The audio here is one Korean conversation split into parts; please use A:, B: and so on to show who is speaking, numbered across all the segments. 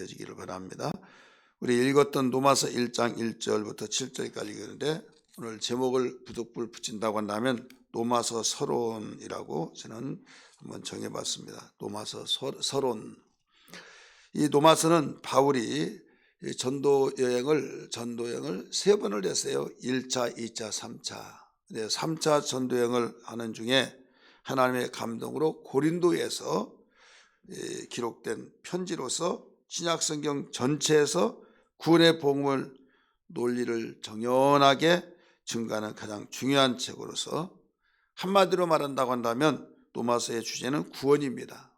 A: 되시기를 바랍니다. 우리 읽었던 로마서 1장 1절부터 7절까지 읽었는데 오늘 제목을 부득불 붙인다고 한다면 로마서 서론이라고 저는 한번 정해봤습니다. 로마서 서론. 이 로마서는 바울이 전도 여행을 3번을 했어요. 1차, 2차, 3차. 3차 전도 여행을 하는 중에 하나님의 감동으로 고린도에서 기록된 편지로서 신약성경 전체에서 구원의 복음을 논리를 정연하게 증거하는 가장 중요한 책으로서 한마디로 말한다고 한다면 로마서의 주제는 구원입니다.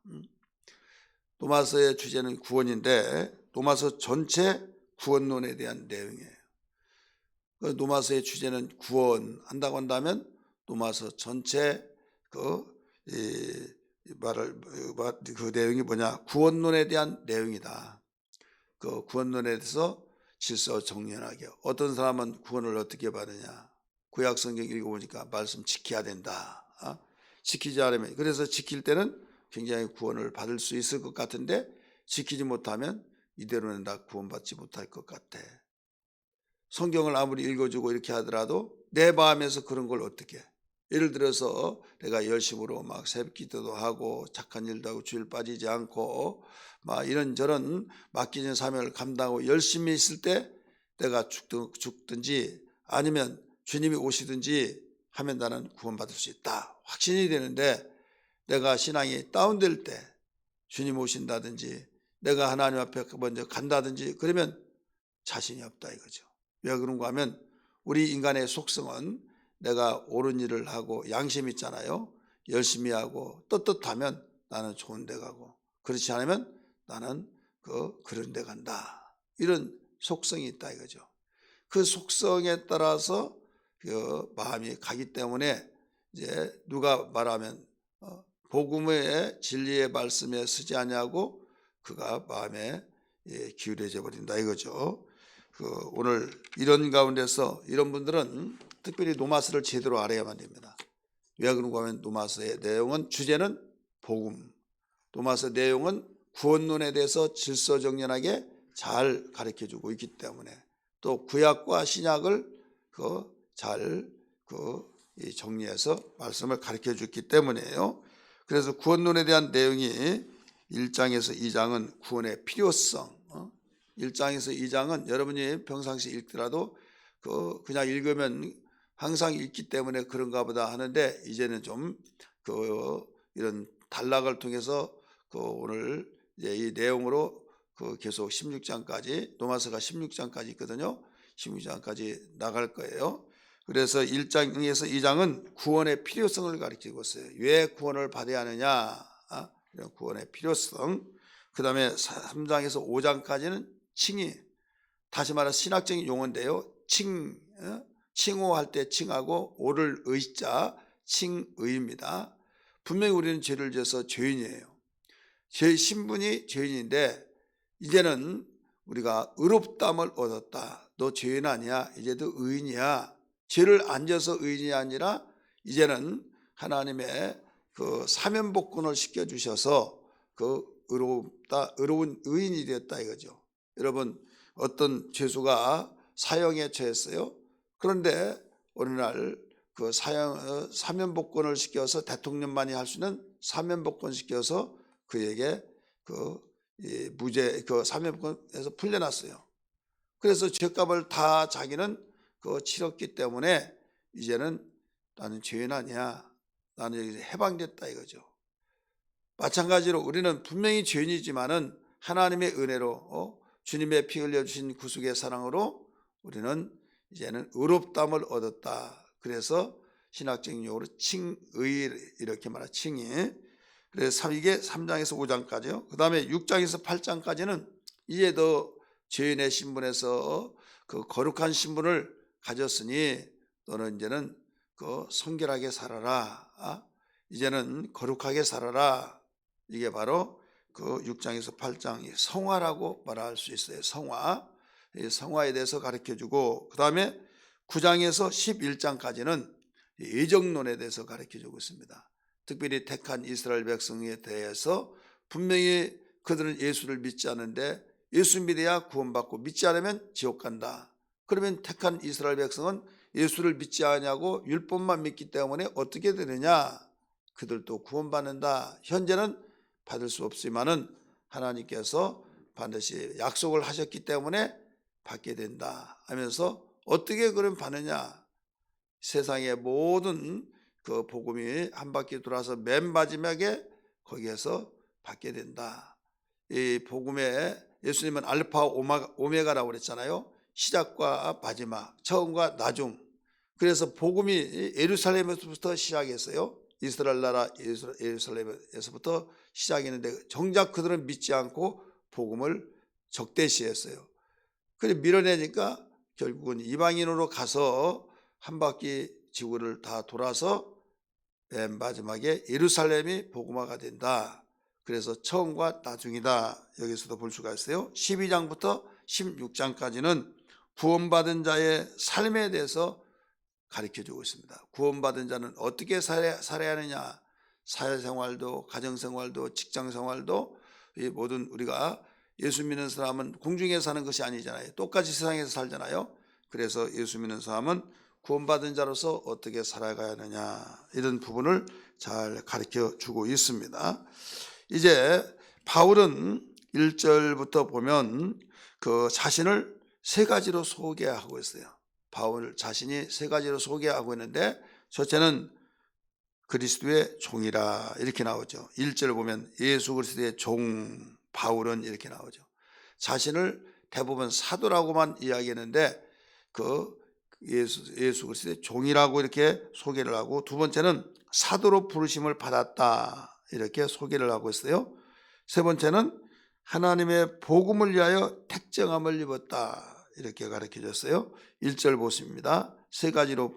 A: 로마서의 주제는 구원인데 로마서 전체 구원론에 대한 내용이에요. 로마서의 주제는 구원한다고 한다면 로마서 전체 그 내용이 뭐냐? 구원론에 대한 내용이다. 그 구원론에 대해서 질서 정연하게. 어떤 사람은 구원을 어떻게 받느냐? 구약 성경 읽어보니까 말씀 지켜야 된다. 지키지 않으면, 그래서 지킬 때는 굉장히 구원을 받을 수 있을 것 같은데 지키지 못하면 이대로는 다 구원받지 못할 것 같아. 성경을 아무리 읽어주고 이렇게 하더라도 내 마음에서 그런 걸 어떻게 해? 예를 들어서 내가 열심으로 막 새벽기도도 하고 착한 일도 하고 주일 빠지지 않고 막 이런저런 맡겨진 사명을 감당하고 열심히 있을 때 내가 죽든지 아니면 주님이 오시든지 하면 나는 구원받을 수 있다. 확신이 되는데 내가 신앙이 다운될 때 주님 오신다든지 내가 하나님 앞에 먼저 간다든지 그러면 자신이 없다 이거죠. 왜 그런가 하면 우리 인간의 속성은 내가 옳은 일을 하고 양심 있잖아요. 열심히 하고 떳떳하면 나는 좋은 데 가고 그렇지 않으면 나는 그런 데 간다. 이런 속성이 있다 이거죠. 그 속성에 따라서 그 마음이 가기 때문에 이제 누가 말하면 복음의 진리의 말씀에 쓰지 아니하고 그가 마음에 기울여져 버린다 이거죠. 오늘 이런 가운데서 이런 분들은 특별히 로마서를 제대로 알아야만 됩니다. 왜 그런가 하면 로마서의 내용은 주제는 복음, 로마서 내용은 구원론에 대해서 질서정연하게 잘 가르쳐주고 있기 때문에 또 구약과 신약을 잘 정리해서 말씀을 가르쳐줬기 때문에요. 그래서 구원론에 대한 내용이 1장에서 2장은 구원의 필요성, 1장에서 2장은 여러분이 평상시 읽더라도 그냥 읽으면 항상 읽기 때문에 그런가 보다 하는데 이제는 좀 이런 단락을 통해서 오늘 이 내용으로 계속 16장까지 로마서가 16장까지 있거든요. 16장까지 나갈 거예요. 그래서 1장에서 2장은 구원의 필요성을 가르치고 있어요. 왜 구원을 받아야 하느냐? 이런 구원의 필요성. 그 다음에 3장에서 5장까지는 칭의, 다시 말해 신학적인 용어인데요. 칭호할 때 칭하고 오를 의자 칭의입니다. 분명히 우리는 죄를 지어서 죄인이에요. 죄의 신분이 죄인인데 이제는 우리가 의롭다함을 얻었다. 너 죄인 아니야. 이제 너 의인이야. 죄를 안 져서 의인이 아니라 이제는 하나님의 사면복권을 시켜주셔서 의로운 의인이 되었다 이거죠. 여러분 어떤 죄수가 사형에 처했어요. 그런데 어느 날 사면복권을 시켜서 대통령만이 할 수 있는 사면복권 시켜서 그에게 무죄 사면복권에서 풀려났어요. 그래서 죄값을 다 자기는 치렀기 때문에 이제는 나는 죄인 아니야. 나는 여기서 해방됐다 이거죠. 마찬가지로 우리는 분명히 죄인이지만은 하나님의 은혜로 주님의 피 흘려주신 구속의 사랑으로 우리는 이제는 의롭다함을 얻었다. 그래서 신학적인 용어로 칭의 이렇게 말하죠. 칭의. 그래서 이게 3장에서 5장까지요. 그 다음에 6장에서 8장까지는 이제 너 죄인의 신분에서 거룩한 신분을 가졌으니 너는 이제는 성결하게 살아라. 이제는 거룩하게 살아라. 이게 바로 6장에서 8장이 성화라고 말할 수 있어요. 성화에 대해서 가르쳐주고 그 다음에 9장에서 11장까지는 예정론에 대해서 가르쳐주고 있습니다. 특별히 택한 이스라엘 백성에 대해서 분명히 그들은 예수를 믿지 않는데 예수 믿어야 구원받고 믿지 않으면 지옥 간다. 그러면 택한 이스라엘 백성은 예수를 믿지 않냐고 율법만 믿기 때문에 어떻게 되느냐? 그들도 구원받는다. 현재는 받을 수 없지만은 하나님께서 반드시 약속을 하셨기 때문에 받게 된다 하면서 어떻게 그럼 받느냐? 세상의 모든 그 복음이 한 바퀴 돌아서 맨 마지막에 거기에서 받게 된다. 이 복음에 예수님은 알파 오메가라고 그랬잖아요. 시작과 마지막, 처음과 나중. 그래서 복음이 예루살렘에서부터 시작했어요. 이스라엘 나라 예루살렘에서부터 시작했는데 정작 그들은 믿지 않고 복음을 적대시했어요. 그래 밀어내니까 결국은 이방인으로 가서 한 바퀴 지구를 다 돌아서 맨 마지막에 예루살렘이 복음화가 된다. 그래서 처음과 나중이다. 여기서도 볼 수가 있어요. 12장부터 16장까지는 구원받은 자의 삶에 대해서 가르쳐주고 있습니다. 구원받은 자는 어떻게 살아야 하느냐. 사회생활도 가정생활도 직장생활도 이 모든 우리가 예수 믿는 사람은 공중에 사는 것이 아니잖아요. 똑같이 세상에서 살잖아요. 그래서 예수 믿는 사람은 구원받은 자로서 어떻게 살아가야 하느냐 이런 부분을 잘 가르쳐주고 있습니다. 이제 바울은 1절부터 보면 그 자신을 세 가지로 소개하고 있어요. 바울 자신이 세 가지로 소개하고 있는데 첫째는 그리스도의 종이라 이렇게 나오죠. 1절 보면 예수 그리스도의 종 바울은 이렇게 나오죠. 자신을 대부분 사도라고만 이야기했는데 그 예수 그리스도의 종이라고 이렇게 소개를 하고 두 번째는 사도로 부르심을 받았다 이렇게 소개를 하고 있어요. 세 번째는 하나님의 복음을 위하여 택정함을 입었다 이렇게 가르쳐 줬어요. 1절 보십니다. 세 가지로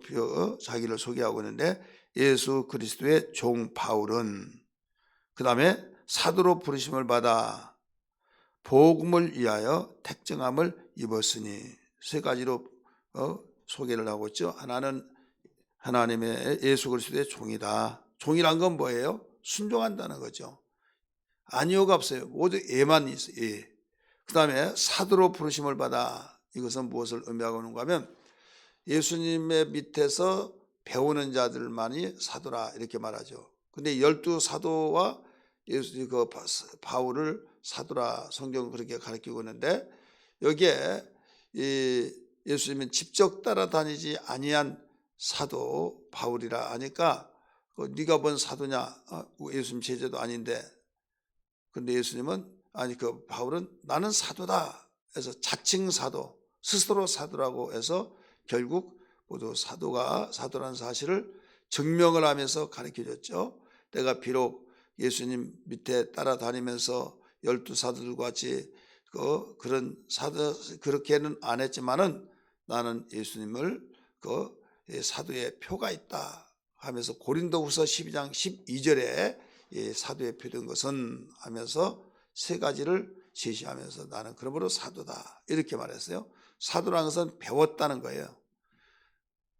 A: 자기를 소개하고 있는데 예수 그리스도의 종 바울은 그 다음에 사도로 부르심을 받아 복음을 위하여 택정함을 입었으니 세 가지로 소개를 하고 있죠. 하나는 하나님의 예수 그리스도의 종이다. 종이란 건 뭐예요? 순종한다는 거죠. 아니오가 없어요. 모두 예만 있어요. 예. 그 다음에 사도로 부르심을 받아 이것은 무엇을 의미하고 있는가 하면 예수님의 밑에서 배우는 자들만이 사도라 이렇게 말하죠. 근데 12사도와 그 바울을 사도라 성경은 그렇게 가르치고 있는데 여기에 이 예수님은 직접 따라다니지 아니한 사도 바울이라 하니까 네가 뭔 사도냐? 예수님 제자도 아닌데. 근데 예수님은 아니 그 바울은 나는 사도다 해서 자칭 사도 스스로 사도라고 해서 결국 모두 사도라는 사실을 증명을 하면서 가르쳐줬죠. 내가 비록 예수님 밑에 따라다니면서 12사도들과 같이 그런 사도 그렇게는 안 했지만은 나는 예수님을 사도의 표가 있다 하면서 고린도후서 12장 12절에 사도의 표된 것은 하면서 세 가지를 제시하면서 나는 그러므로 사도다 이렇게 말했어요. 사도라는 것은 배웠다는 거예요.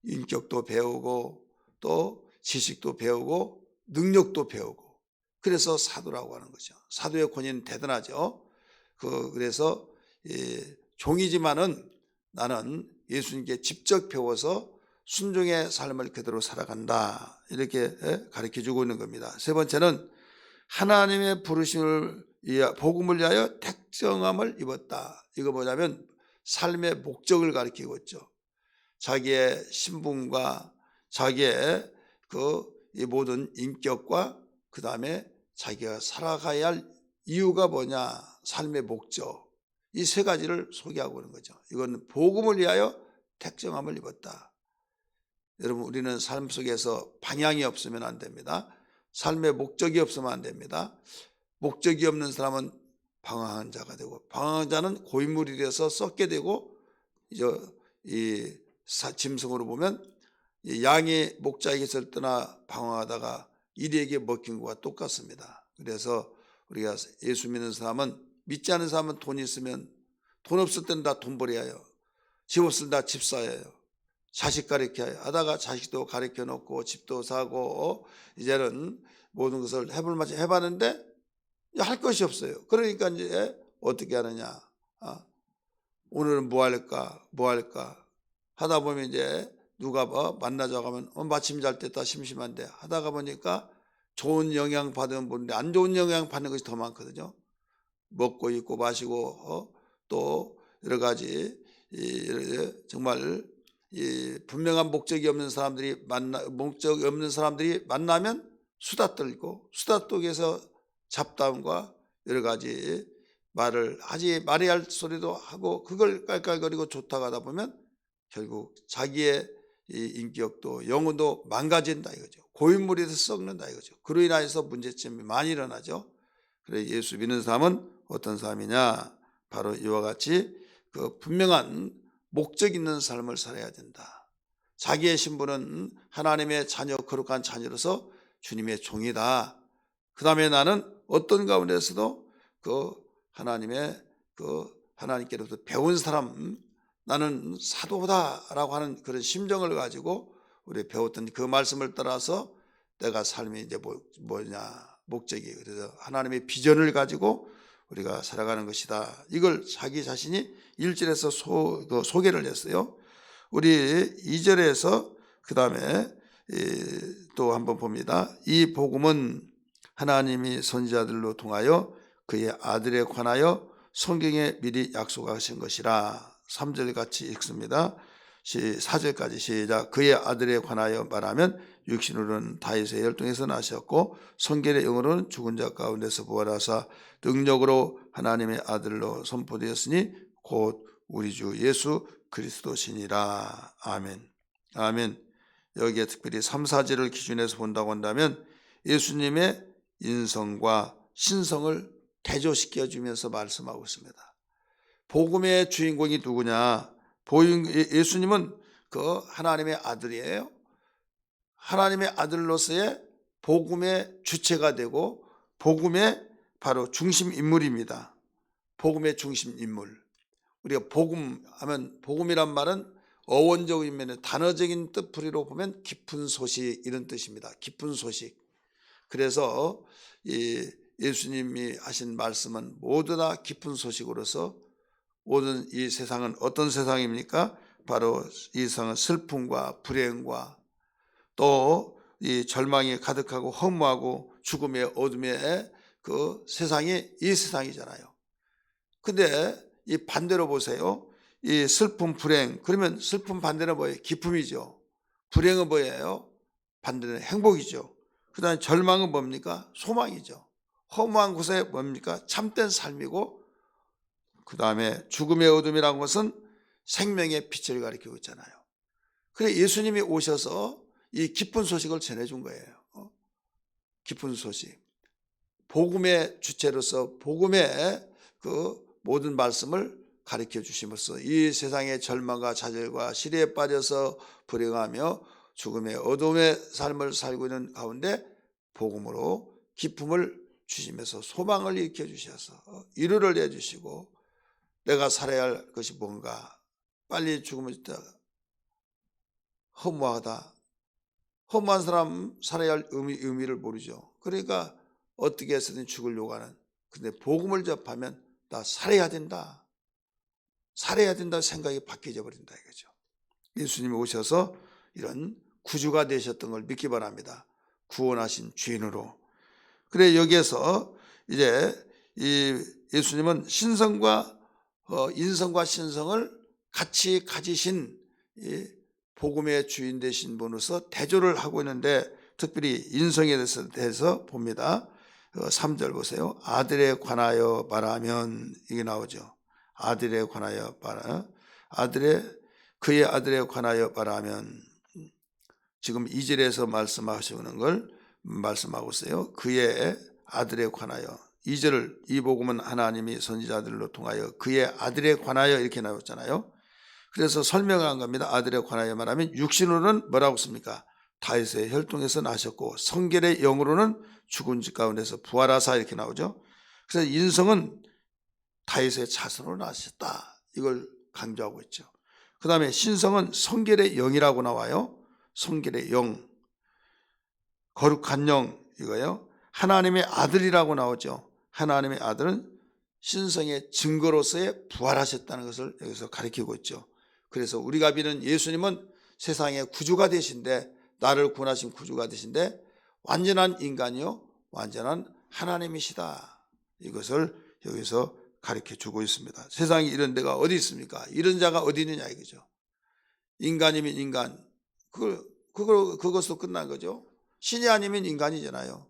A: 인격도 배우고 또 지식도 배우고 능력도 배우고 그래서 사도라고 하는 거죠. 사도의 권위는 대단하죠. 그래서 종이지만은 나는 예수님께 직접 배워서 순종의 삶을 그대로 살아간다 이렇게 가르쳐주고 있는 겁니다. 세 번째는 하나님의 부르심을 복음을 위하여 택정함을 입었다. 이거 뭐냐면 삶의 목적을 가리키고 있죠. 자기의 신분과 자기의 이 모든 인격과 그 다음에 자기가 살아가야 할 이유가 뭐냐, 삶의 목적, 이 세 가지를 소개하고 있는 거죠. 이건 복음을 위하여 택정함을 입었다. 여러분 우리는 삶 속에서 방향이 없으면 안 됩니다. 삶의 목적이 없으면 안 됩니다. 목적이 없는 사람은 방황한 자가 되고 방황한 자는 고인물이 되어서 썩게 되고 이 짐승으로 보면 양이 목자에게서 떠나 방황하다가 이리에게 먹힌 것과 똑같습니다. 그래서 우리가 예수 믿는 사람은 믿지 않는 사람은 돈이 있으면 돈 없을 때는 다 돈 벌이야 해요. 집 없을 때 다 집 사야 해요. 자식 가르쳐야 하다가 자식도 가르쳐 놓고 집도 사고 이제는 모든 것을 해볼 만치 해봤는데 할 것이 없어요. 그러니까 이제 어떻게 하느냐. 오늘은 뭐 할까 하다 보면 이제 누가 만나자고 하면 마침 잘 됐다 심심한데 하다가 보니까 좋은 영향 받으면 보는데 안 좋은 영향 받는 것이 더 많거든요. 먹고 입고 마시고 또 여러 가지 정말 분명한 목적이 없는 사람들이 만나면 수다 떨고 수다 속에서 잡담과 여러 가지 말해야 할 소리도 하고 그걸 깔깔거리고 좋다고 하다 보면 결국 자기의 인격도 영혼도 망가진다 이거죠. 고인물이 돼서 썩는다 이거죠. 그로 인하여서 문제점이 많이 일어나죠. 그래 예수 믿는 사람은 어떤 사람이냐? 바로 이와 같이 그 분명한 목적 있는 삶을 살아야 된다. 자기의 신분은 하나님의 자녀, 거룩한 자녀로서 주님의 종이다. 그 다음에 나는 어떤 가운데서도 하나님께로부터 배운 사람, 나는 사도다라고 하는 그런 심정을 가지고 우리 배웠던 그 말씀을 따라서 내가 삶이 이제 목적이 그래서 하나님의 비전을 가지고 우리가 살아가는 것이다. 이걸 자기 자신이 1절에서 소개를 했어요. 우리 2절에서 그 다음에 또 한번 봅니다. 이 복음은 하나님이 선지자들로 통하여 그의 아들에 관하여 성경에 미리 약속하신 것이라. 3절 같이 읽습니다. 4절까지 시작. 그의 아들에 관하여 말하면 육신으로는 다윗의 혈통에서 나셨고 성결의 영으로는 죽은 자 가운데서 부활하사 능력으로 하나님의 아들로 선포되었으니 곧 우리 주 예수 그리스도시니라. 아멘. 아멘. 여기에 특별히 3, 4절을 기준해서 본다고 한다면 예수님의 인성과 신성을 대조시켜 주면서 말씀하고 있습니다. 복음의 주인공이 누구냐? 예수님은 그 하나님의 아들이에요. 하나님의 아들로서의 복음의 주체가 되고 복음의 바로 중심 인물입니다. 복음의 중심 인물. 우리가 복음하면 복음이란 말은 어원적인 면에 단어적인 뜻풀이로 보면 깊은 소식 이런 뜻입니다. 깊은 소식. 그래서 예수님이 하신 말씀은 모두 다 깊은 소식으로서 모든 이 세상은 어떤 세상입니까? 바로 이 세상은 슬픔과 불행과 또 이 절망이 가득하고 허무하고 죽음의 어둠의 그 세상이 이 세상이잖아요. 근데 이 반대로 보세요. 이 슬픔, 불행. 그러면 슬픔 반대는 뭐예요? 기쁨이죠. 불행은 뭐예요? 반대는 행복이죠. 그 다음에 절망은 뭡니까? 소망이죠. 허무한 곳에 뭡니까? 참된 삶이고 그 다음에 죽음의 어둠이라는 것은 생명의 빛을 가리키고 있잖아요. 그래 예수님이 오셔서 이 기쁜 소식을 전해준 거예요. 기쁜 소식. 복음의 주체로서 복음의 그 모든 말씀을 가르쳐 주심으로써 이 세상의 절망과 좌절과 시리에 빠져서 불행하며 죽음의 어둠의 삶을 살고 있는 가운데 복음으로 기쁨을 주시면서 소망을 일으켜 주셔서 위로를 내주시고 내가 살아야 할 것이 뭔가 빨리 죽음을 있다 허무한 사람 살아야 할 의미를 모르죠. 그러니까 어떻게 해서든 죽으려고 하는. 근데 복음을 접하면 나 살아야 된다 생각이 바뀌어져 버린다 이거죠. 예수님이 오셔서 이런 구주가 되셨던 걸 믿기 바랍니다. 구원하신 주인으로. 그래 여기에서 이제 이 예수님은 신성과 인성과 신성을 같이 가지신 이 복음의 주인 되신 분으로서 대조를 하고 있는데 특별히 인성에 대해서 봅니다. 3절 보세요. 아들에 관하여 말하면 이게 나오죠. 아들에 관하여 그의 아들에 관하여 말하면 지금 2절에서 말씀하시는 걸 말씀하고 있어요. 그의 아들에 관하여 2절을 이 복음은 하나님이 선지자들로 통하여 그의 아들에 관하여 이렇게 나왔잖아요. 그래서 설명한 겁니다. 아들에 관하여 말하면 육신으로는 뭐라고 씁니까? 다윗의 혈통에서 나셨고 성결의 영으로는 죽은 자 가운데서 부활하사 이렇게 나오죠. 그래서 인성은 다윗의 자손으로 나셨다. 이걸 강조하고 있죠. 그 다음에 신성은 성결의 영이라고 나와요. 성결의 영, 거룩한 영 이거예요. 하나님의 아들이라고 나오죠. 하나님의 아들은 신성의 증거로서의 부활하셨다는 것을 여기서 가리키고 있죠. 그래서 우리가 믿는 예수님은 세상의 구주가 되신데, 나를 구원하신 구주가 되신데 완전한 인간이요 완전한 하나님이시다. 이것을 여기서 가르쳐 주고 있습니다. 세상에 이런 데가 어디 있습니까? 이런 자가 어디 있느냐 이거죠. 인간이면 인간, 그것으로 끝난 거죠. 신이 아니면 인간이잖아요.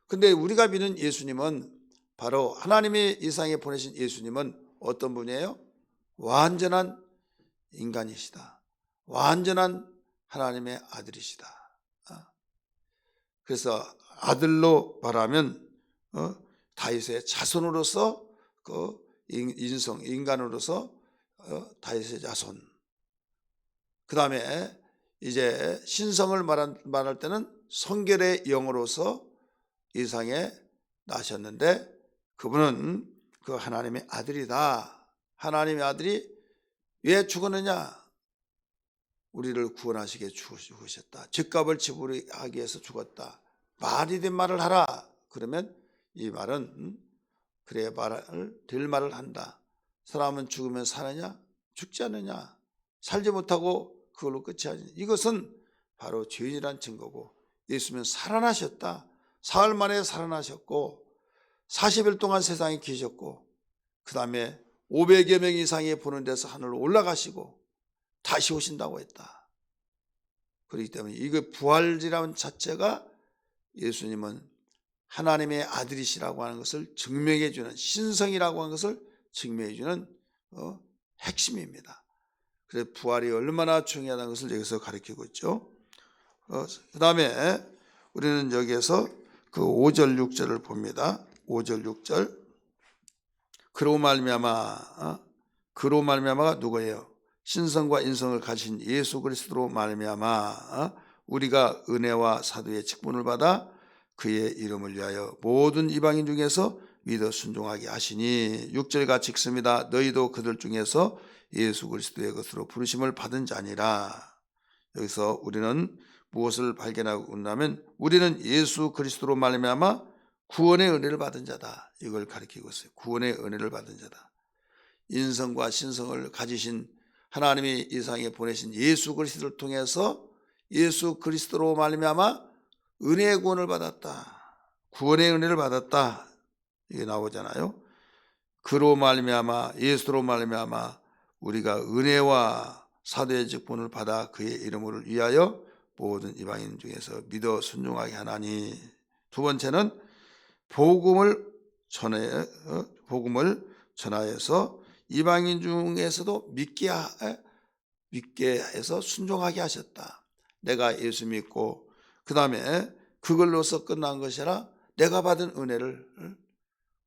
A: 근데 우리가 믿는 예수님은, 바로 하나님의 이 세상에 보내신 예수님은 어떤 분이에요? 완전한 인간이시다. 완전한 하나님의 아들이시다. 그래서 아들로 말하면 다윗의 자손으로서, 그 인간으로서 다윗의 자손. 그 다음에 이제 신성을 말할 때는 성결의 영으로서 이 세상에 나셨는데, 그분은 그 하나님의 아들이다. 하나님의 아들이 왜 죽었느냐? 우리를 구원하시게 죽으셨다. 죗값을 지불하기 위해서 죽었다. 말이 된 말을 하라. 그러면 이 말은 그래 될 말을 한다. 사람은 죽으면 사느냐? 죽지 않느냐? 살지 못하고 그걸로 끝이 아니냐? 이것은 바로 죄인이란 증거고, 예수님은 살아나셨다. 사흘 만에 살아나셨고 40일 동안 세상에 계셨고, 그 다음에 500여 명 이상이 보는 데서 하늘로 올라가시고 다시 오신다고 했다. 그렇기 때문에 이거 부활이라는 자체가 예수님은 하나님의 아들이시라고 하는 것을 증명해 주는, 신성이라고 하는 것을 증명해 주는 핵심입니다. 그래서 부활이 얼마나 중요하다는 것을 여기서 가르치고 있죠. 그 다음에 우리는 여기에서 그 5절 6절을 봅니다. 5절 6절. 그로 말미암아가 누구예요? 신성과 인성을 가진 예수 그리스도로 말미암아 우리가 은혜와 사도의 직분을 받아 그의 이름을 위하여 모든 이방인 중에서 믿어 순종하게 하시니, 6절 같이 읽습니다. 너희도 그들 중에서 예수 그리스도의 것으로 부르심을 받은 자니라. 여기서 우리는 무엇을 발견하고 있냐면, 우리는 예수 그리스도로 말미암아 구원의 은혜를 받은 자다. 이걸 가리키고 있어요. 구원의 은혜를 받은 자다. 인성과 신성을 가지신 하나님이 이 세상에 보내신 예수 그리스도를 통해서 예수 그리스도로 말미암아 은혜의 구원을 받았다. 구원의 은혜를 받았다. 이게 나오잖아요. 그로 말미암아, 예수로 말미암아 우리가 은혜와 사도의 직분을 받아 그의 이름을 위하여 모든 이방인 중에서 믿어 순종하게 하나니. 두 번째는 복음을 전하여서 이방인 중에서도 믿게 해서 순종하게 하셨다. 내가 예수 믿고 그 다음에 그걸로서 끝난 것이 아니라 내가 받은 은혜를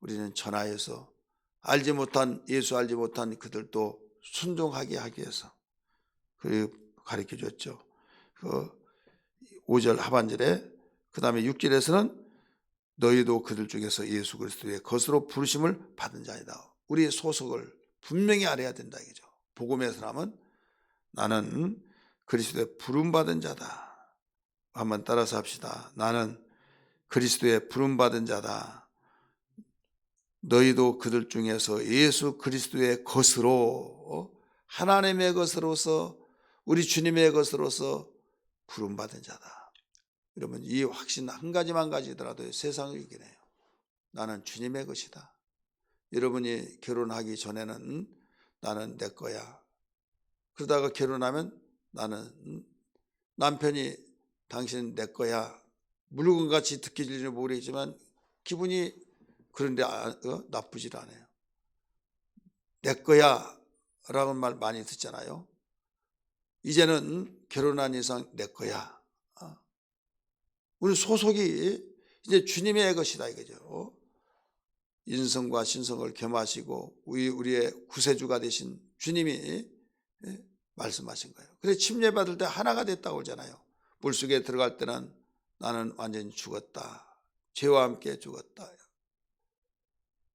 A: 우리는 전하여서 예수 알지 못한 그들도 순종하게 하기 위해서 그리고 가르쳐 줬죠. 그 5절 하반절에, 그 다음에 6절에서는 너희도 그들 중에서 예수 그리스도의 것으로 부르심을 받은 자이다. 우리의 소속을 분명히 알아야 된다 이거죠. 복음의 사람은 나는 그리스도의 부름받은 자다. 한번 따라서 합시다. 나는 그리스도의 부름받은 자다. 너희도 그들 중에서 예수 그리스도의 것으로, 하나님의 것으로서, 우리 주님의 것으로서 부름받은 자다. 여러분, 이 확신 한 가지만 가지더라도 세상을 이기네요. 나는 주님의 것이다. 여러분이 결혼하기 전에는 나는 내 거야. 그러다가 결혼하면 나는, 남편이 당신은 내 거야. 물건같이 느껴질지는 모르겠지만 기분이 그런데 나쁘질 않아요. 내 거야 라는 말 많이 듣잖아요. 이제는 결혼한 이상 내 거야. 우리 소속이 이제 주님의 것이다 이거죠. 인성과 신성을 겸하시고 우리의 구세주가 되신 주님이 말씀하신 거예요. 그래서 침례받을 때 하나가 됐다고 그러잖아요. 물속에 들어갈 때는 나는 완전히 죽었다. 죄와 함께 죽었다.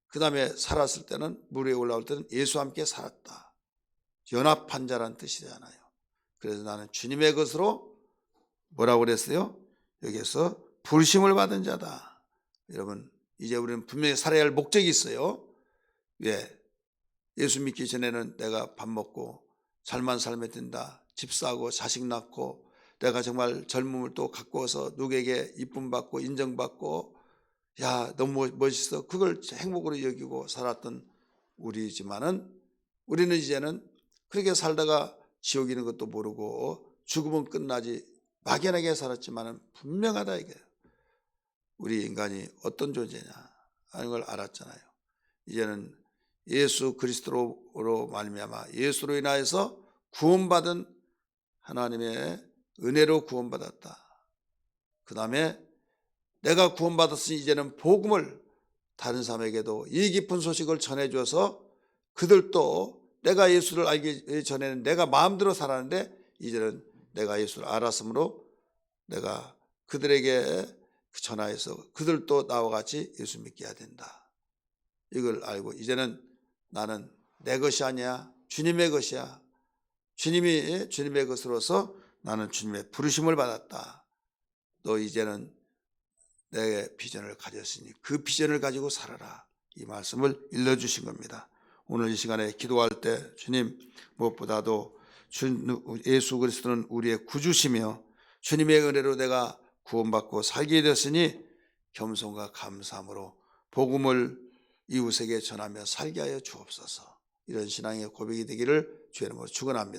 A: 그 다음에 살았을 때는, 물에 올라올 때는 예수와 함께 살았다. 연합한 자란 뜻이잖아요. 그래서 나는 주님의 것으로 뭐라고 그랬어요? 여기에서 부르심을 받은 자다. 여러분, 이제 우리는 분명히 살아야 할 목적이 있어요. 왜? 예수 믿기 전에는 내가 밥 먹고 잘만 살면 된다, 집 사고 자식 낳고 내가 정말 젊음을 또 가꾸어서 누구에게 이쁨 받고 인정받고 야 너무 멋있어, 그걸 행복으로 여기고 살았던 우리지만은 우리는 이제는 그렇게 살다가 지옥 있는 것도 모르고 죽으면 끝나지 막연하게 살았지만은 분명하다 이거예요. 우리 인간이 어떤 존재냐 하는 걸 알았잖아요. 이제는 예수 그리스도로 말미암아 예수로 인하여서 구원받은 하나님의 은혜로 구원받았다. 그 다음에 내가 구원받았으니 이제는 복음을 다른 사람에게도 이 깊은 소식을 전해줘서 그들도 내가 예수를 알기 전에는 내가 마음대로 살았는데 이제는 내가 예수를 알았으므로 내가 그들에게 전하여서 그들도 나와 같이 예수 믿게 해야 된다. 이걸 알고 이제는 나는 내 것이 아니야, 주님의 것이야. 주님이 주님의 것으로서 나는 주님의 부르심을 받았다. 너 이제는 내 비전을 가졌으니 그 비전을 가지고 살아라. 이 말씀을 일러주신 겁니다. 오늘 이 시간에 기도할 때 주님, 무엇보다도 예수 그리스도는 우리의 구주시며 주님의 은혜로 내가 구원받고 살게 되었으니 겸손과 감사함으로 복음을 이웃에게 전하며 살게 하여 주옵소서. 이런 신앙의 고백이 되기를 주의 이름으로 축원합니다.